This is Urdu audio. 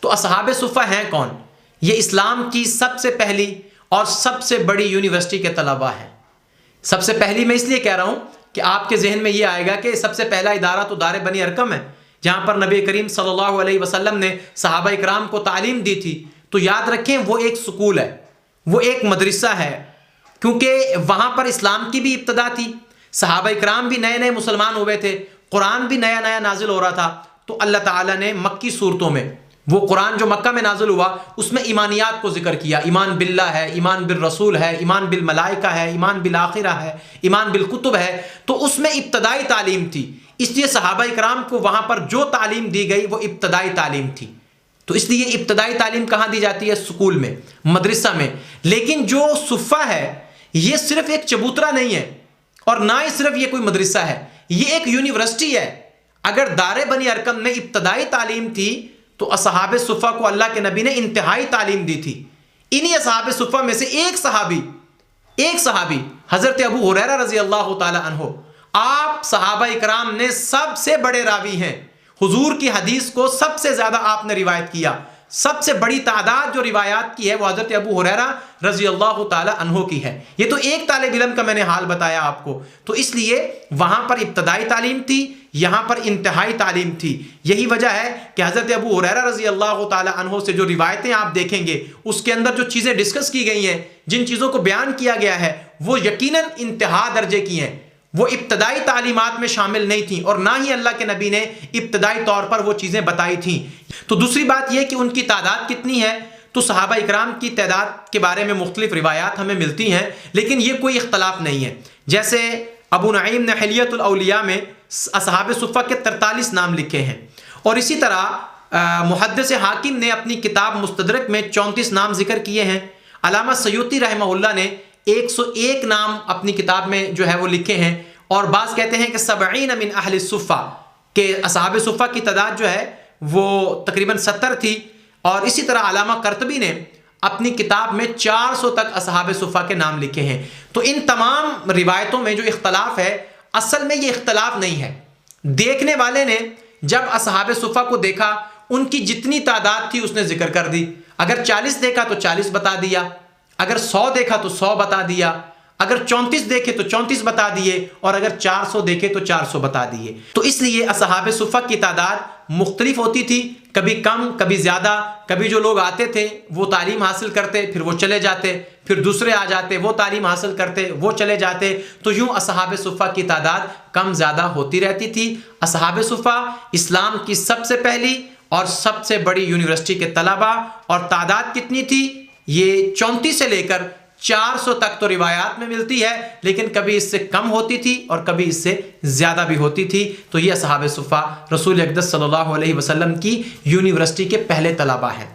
تو اصحاب صفہ ہیں کون؟ یہ اسلام کی سب سے پہلی اور سب سے بڑی یونیورسٹی کے طلباء ہیں۔ سب سے پہلی میں اس لیے کہہ رہا ہوں کہ آپ کے ذہن میں یہ آئے گا کہ سب سے پہلا ادارہ تو دار بنی ارقم ہے، جہاں پر نبی کریم صلی اللہ علیہ وسلم نے صحابہ اکرام کو تعلیم دی تھی۔ تو یاد رکھیں وہ ایک سکول ہے، وہ ایک مدرسہ ہے، کیونکہ وہاں پر اسلام کی بھی ابتدا تھی، صحابہ اکرام بھی نئے نئے مسلمان ہوئے تھے، قرآن بھی نیا نیا نازل ہو رہا تھا۔ تو اللہ تعالیٰ نے مکی صورتوں میں وہ قرآن جو مکہ میں نازل ہوا اس میں ایمانیات کو ذکر کیا، ایمان باللہ ہے، ایمان بالرسول ہے، ایمان بالملائکہ ہے، ایمان بالآخرہ ہے، ایمان بالکتب ہے۔ تو اس میں ابتدائی تعلیم تھی، اس لیے صحابہ اکرام کو وہاں پر جو تعلیم دی گئی وہ ابتدائی تعلیم تھی۔ تو اس لیے ابتدائی تعلیم کہاں دی جاتی ہے؟ سکول میں، مدرسہ میں۔ لیکن جو صفہ ہے یہ صرف ایک چبوترا نہیں ہے، اور نہ ہی صرف یہ کوئی مدرسہ ہے، یہ ایک یونیورسٹی ہے۔ اگر دار بنی ارقم میں ابتدائی تعلیم تھی تو اصحاب صفہ کو اللہ کے نبی نے انتہائی تعلیم دی تھی۔ انہی اصحاب صفہ میں سے ایک صحابی حضرت ابو ہریرہ رضی اللہ تعالی عنہ، آپ صحابہ اکرام نے سب سے بڑے راوی ہیں، حضور کی حدیث کو سب سے زیادہ آپ نے روایت کیا، سب سے بڑی تعداد جو روایات کی ہے وہ حضرت ابو ہریرہ رضی اللہ تعالی عنہ کی ہے۔ یہ تو ایک طالب علم کا میں نے حال بتایا آپ کو۔ تو اس لیے وہاں پر ابتدائی تعلیم تھی، یہاں پر انتہائی تعلیم تھی۔ یہی وجہ ہے کہ حضرت ابو ہریرہ رضی اللہ تعالی عنہ سے جو روایتیں آپ دیکھیں گے اس کے اندر جو چیزیں ڈسکس کی گئی ہیں، جن چیزوں کو بیان کیا گیا ہے، وہ یقیناً انتہا درجے کی ہیں، وہ ابتدائی تعلیمات میں شامل نہیں تھیں، اور نہ ہی اللہ کے نبی نے ابتدائی طور پر وہ چیزیں بتائی تھیں۔ تو دوسری بات یہ کہ ان کی تعداد کتنی ہے، تو صحابہ اکرام کی تعداد کے بارے میں مختلف روایات ہمیں ملتی ہیں، لیکن یہ کوئی اختلاف نہیں ہے۔ جیسے ابو نعیم نے حلیۃ الاولیاء میں اصحاب صفہ کے 43 نام لکھے ہیں، اور اسی طرح محدث حاکم نے اپنی کتاب مستدرک میں 34 نام ذکر کیے ہیں۔ علامہ سیوطی رحمہ اللہ نے 101 نام اپنی کتاب میں جو ہے وہ لکھے ہیں، اور بعض کہتے ہیں کہ 70 من اہل الصفہ، کہ اصحاب صفہ کی تعداد جو ہے وہ تقریباً 70 تھی۔ اور اسی طرح علامہ قرطبی نے اپنی کتاب میں 400 تک اصحاب صفہ کے نام لکھے ہیں۔ تو ان تمام روایتوں میں جو اختلاف ہے، اصل میں یہ اختلاف نہیں ہے، دیکھنے والے نے جب اصحاب صفہ کو دیکھا ان کی جتنی تعداد تھی اس نے ذکر کر دی۔ اگر 40 دیکھا تو 40 بتا دیا، اگر 100 دیکھا تو 100 بتا دیا، اگر 34 دیکھے تو 34 بتا دیے، اور اگر 400 دیکھے تو 400 بتا دیے۔ تو اس لیے اصحاب صفہ کی تعداد مختلف ہوتی تھی، کبھی کم کبھی زیادہ۔ کبھی جو لوگ آتے تھے وہ تعلیم حاصل کرتے، پھر وہ چلے جاتے، پھر دوسرے آ جاتے، وہ تعلیم حاصل کرتے، وہ چلے جاتے۔ تو یوں اصحاب صفہ کی تعداد کم زیادہ ہوتی رہتی تھی۔ اصحاب صفہ اسلام کی سب سے پہلی اور سب سے بڑی یونیورسٹی کے طلباء، اور تعداد کتنی تھی؟ یہ 34 سے لے کر 400 تک تو روایات میں ملتی ہے، لیکن کبھی اس سے کم ہوتی تھی اور کبھی اس سے زیادہ بھی ہوتی تھی۔ تو یہ اصحاب صفہ رسول اقدس صلی اللہ علیہ وسلم کی یونیورسٹی کے پہلے طلباء ہیں۔